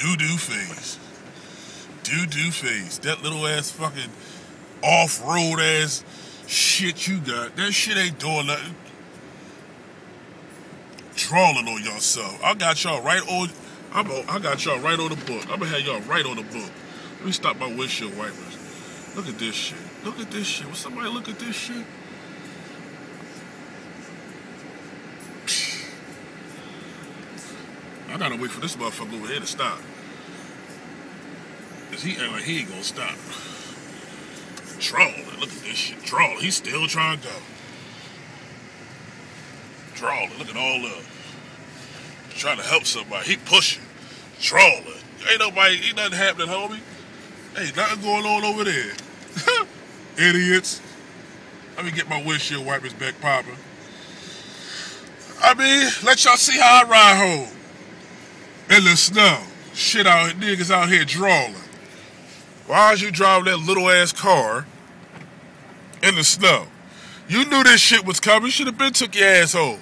Doo-doo face. Doo-doo face. That little ass fucking off-road ass shit you got. That shit ain't doing nothing. Drawing on yourself. I got y'all right on. I got y'all right on the book. I'm gonna have y'all right on the book. Let me stop my windshield wipers. Look at this shit. Look at this shit. Will somebody look at this shit? I gotta wait for this motherfucker over here to stop. Cause he act like he ain't gonna stop. Drawing. Look at this shit. Drawing. He's still trying to go. Drawing. Look at all of. Trying to help somebody. He pushing. Drawing. Ain't nothing happening, homie. Ain't nothing going on over there. Idiots. Let me get my windshield wipers back popping. I mean, let y'all see how I ride home. In the snow. Shit out here. Niggas out here drawing. Why is you driving that little ass car in the snow? You knew this shit was coming. You should have been took your ass home.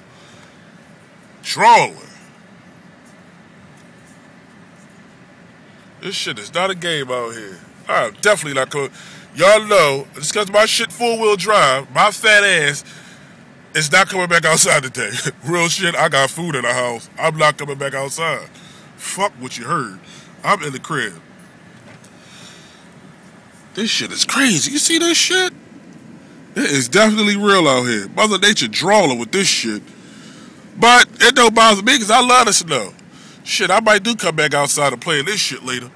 Drawing. This shit is not a game out here. I'm definitely not going. Y'all know, it's because my shit four-wheel drive, my fat ass is not coming back outside today. Real shit, I got food in the house. I'm not coming back outside. Fuck what you heard. I'm in the crib. This shit is crazy. You see this shit? It is definitely real out here. Mother Nature drawing with this shit. But it don't bother me because I love the snow. Shit, I might do come back outside and play this shit later.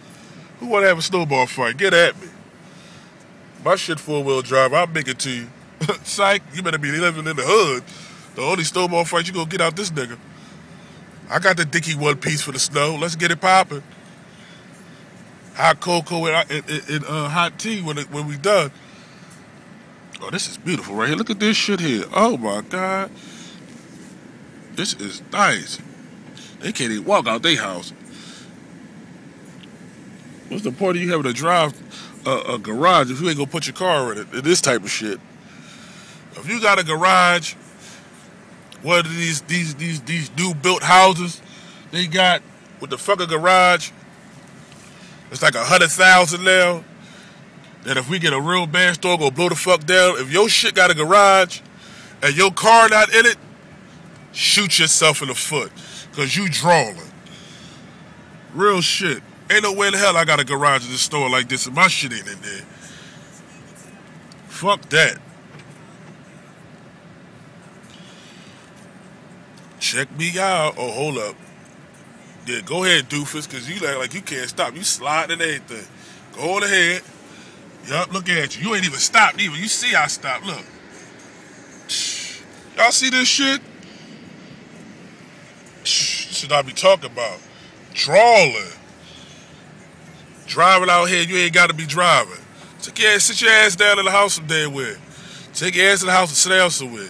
Who want to have a snowball fight? Get at me. My shit four-wheel drive, I'll make it to you. Psych, you better be living in the hood. The only snowball fight you gonna get out this nigga. I got the Dickie one piece for the snow. Let's get it popping. Hot cocoa and hot tea when we done. Oh, this is beautiful right here. Look at this shit here. Oh my God. This is nice. They can't even walk out their house. What's the point of you having to drive a garage if you ain't gonna put your car in it? This type of shit. If you got a garage, what are these new built houses they got with the fucking garage? It's like 100,000 now. And if we get a real bad storm, gonna blow the fuck down. If your shit got a garage and your car not in it, shoot yourself in the foot. Cause you drawing. Real shit. Ain't no way in the hell I got a garage in the store like this and my shit ain't in there. Fuck that. Check me out. Oh, hold up. Yeah, go ahead, doofus, cause you act like you can't stop. You sliding and everything. Go on ahead. Yup, look at you. You ain't even stopped either. You see I stopped. Look. Y'all see this shit? This is what I be talking about. Drawing. Driving out here, you ain't got to be driving. Sit your ass down in the house some damn way. Take your ass to the house and sit down somewhere.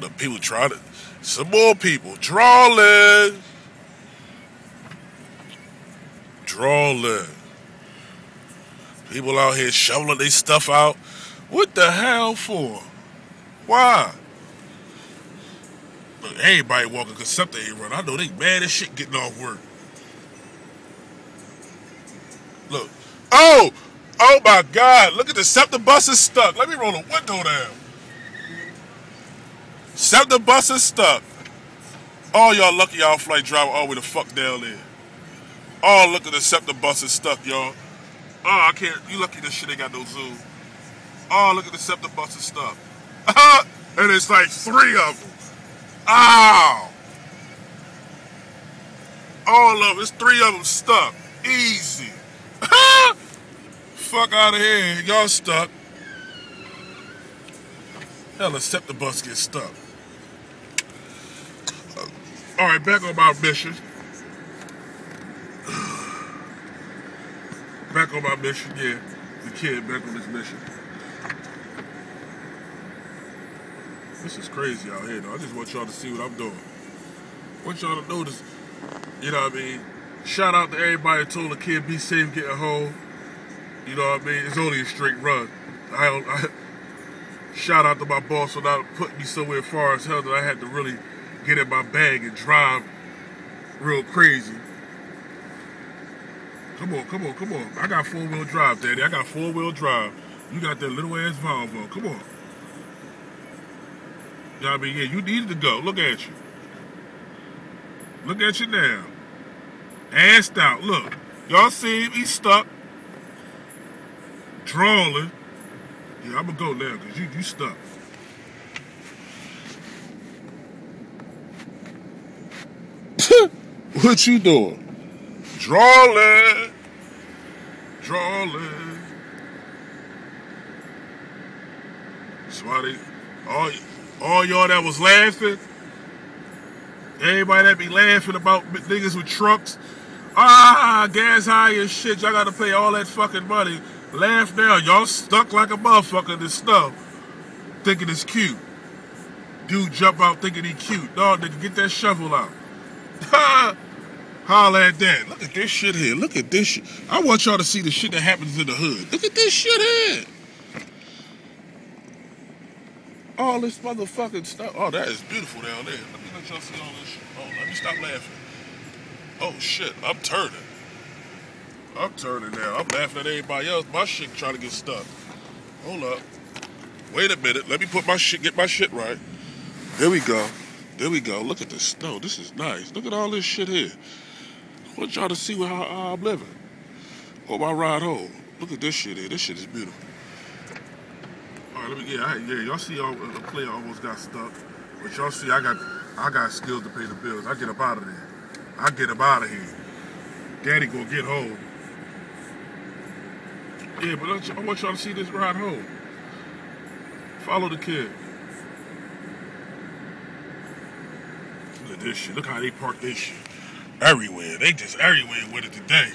The people trying to. Some more people. Drawing. Drawing. People out here shoveling their stuff out. What the hell for? Why? Look, everybody walking because something ain't running. I know they mad as shit getting off work. Look. Oh my God. Look at the SEPTA bus is stuck. Let me roll the window down. SEPTA bus is stuck. Oh, y'all lucky y'all flight driver all the way the fuck down there. Oh, look at the SEPTA bus is stuck, y'all. Oh, I can't. You lucky this shit ain't got no zoom. Oh, look at the SEPTA bus is stuck. And it's like 3 of them. Ow. All of them. It's 3 of them stuck. Easy. Fuck out of here. Y'all stuck. Hell, the SEPTA bus gets stuck. Alright, back on my mission. Back on my mission, yeah. The kid back on his mission. This is crazy out here, though. I just want y'all to see what I'm doing. I want y'all to notice, you know what I mean? Shout out to everybody that told the kid be safe getting home. You know what I mean? It's only a straight run. Shout out to my boss for not putting me somewhere far as hell that I had to really get in my bag and drive real crazy. Come on, come on, come on. I got 4-wheel drive, Daddy. I got 4-wheel drive. You got that little ass Volvo. Come on. You know what I mean? Yeah, you needed to go. Look at you. Look at you now. Assed out. Look. Y'all see him? He's stuck. Drawing. Yeah, I'm going to go now because you stuck. What you doing? Drawing. Drawing. Swatty. All y'all that was laughing, everybody that be laughing about niggas with trucks, gas high and shit, y'all gotta pay all that fucking money. Laugh now, y'all stuck like a motherfucker in the snow, thinking it's cute. Dude jump out thinking he cute. No, nigga, get that shovel out. Holla at that. Look at this shit here. Look at this shit. I want y'all to see the shit that happens in the hood. Look at this shit here. All this motherfucking stuff. Oh, that is beautiful down there. Let me let y'all see all this shit. Oh, let me stop laughing. Oh, shit. I'm turning. I'm turning now. I'm laughing at everybody else. My shit trying to get stuck. Hold up. Wait a minute. Let me put my shit, get my shit right. There we go. There we go. Look at the snow. This is nice. Look at all this shit here. I want y'all to see how I'm living. On my ride home. Look at this shit here. This shit is beautiful. Let me y'all see the player almost got stuck. But y'all see I got skills to pay the bills. I get up out of there. I get up out of here. Daddy gonna get home. Yeah, but I want y'all to see this ride home. Follow the kid. Look at this shit. Look how they park this shit. Everywhere. They just everywhere with it today.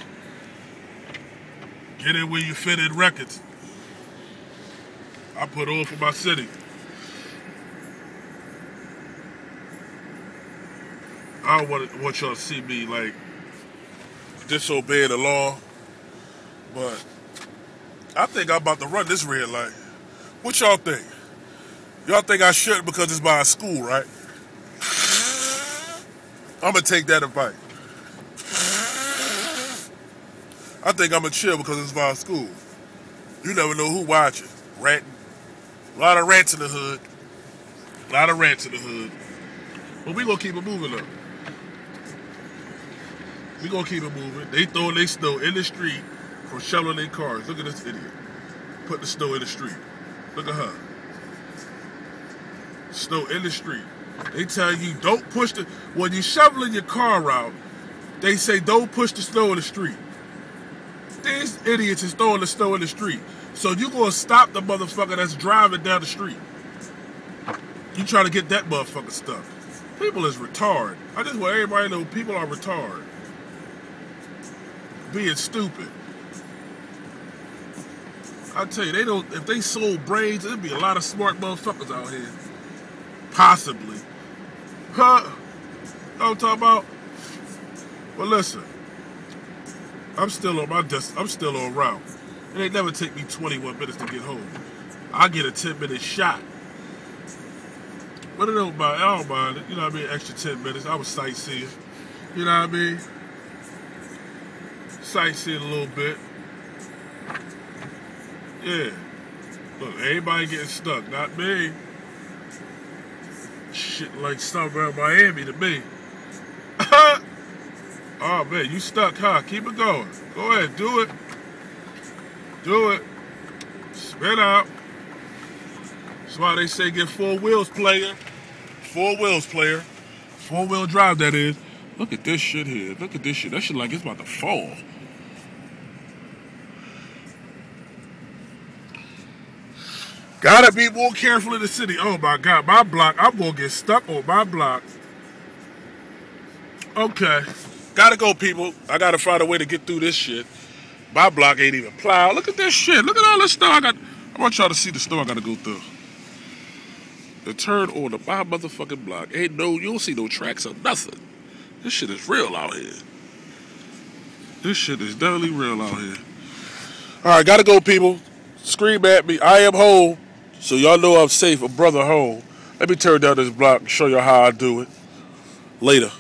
Get in where you fit in records. I put on for my city. I don't want y'all to see me like disobeying the law, but I think I'm about to run this red light. What y'all think? Y'all think I shouldn't because it's by a school, right? I'm gonna take that advice. I think I'm gonna chill because it's by a school. You never know who watching. Ratting. A lot of rats in the hood. A lot of rats in the hood. But we gonna keep it moving though. We gonna keep it moving. They throwing their snow in the street for shoveling their cars. Look at this idiot. Put the snow in the street. Look at her. Snow in the street. They tell you don't push the, when you shoveling your car out, they say don't push the snow in the street. These idiots is throwing the snow in the street. So you gonna stop the motherfucker that's driving down the street. You trying to get that motherfucker stuck. People is retarded. I just want everybody to know people are retarded. Being stupid. I tell you, they don't, if they sold brains, there'd be a lot of smart motherfuckers out here. Possibly. Huh? You know what I'm talking about? Well, listen. I'm still on my desk. I'm still on route. It ain't never take me 21 minutes to get home. I get a 10-minute shot. But I don't mind it. You know what I mean? Extra 10 minutes. I was sightseeing. You know what I mean? Sightseeing a little bit. Yeah. Look, everybody getting stuck. Not me. Shit like something around Miami to me. Oh, man, you stuck, huh? Keep it going. Go ahead, do it. Do it. Spin out. That's why they say get 4 wheels, player. 4 wheels, player. 4-wheel drive, that is. Look at this shit here. Look at this shit. That shit like it's about to fall. Gotta be more careful in the city. Oh, my God. My block. I'm gonna get stuck on my block. Okay. Gotta go, people. I gotta find a way to get through this shit. My block ain't even plowed. Look at this shit. Look at all this stuff I want y'all to see the stuff I gotta go through. The turn on my motherfucking block. You don't see no tracks or nothing. This shit is real out here. This shit is definitely real out here. Alright, gotta go, people. Scream at me. I am home. So y'all know I'm safe. A brother home. Let me turn down this block and show y'all how I do it. Later.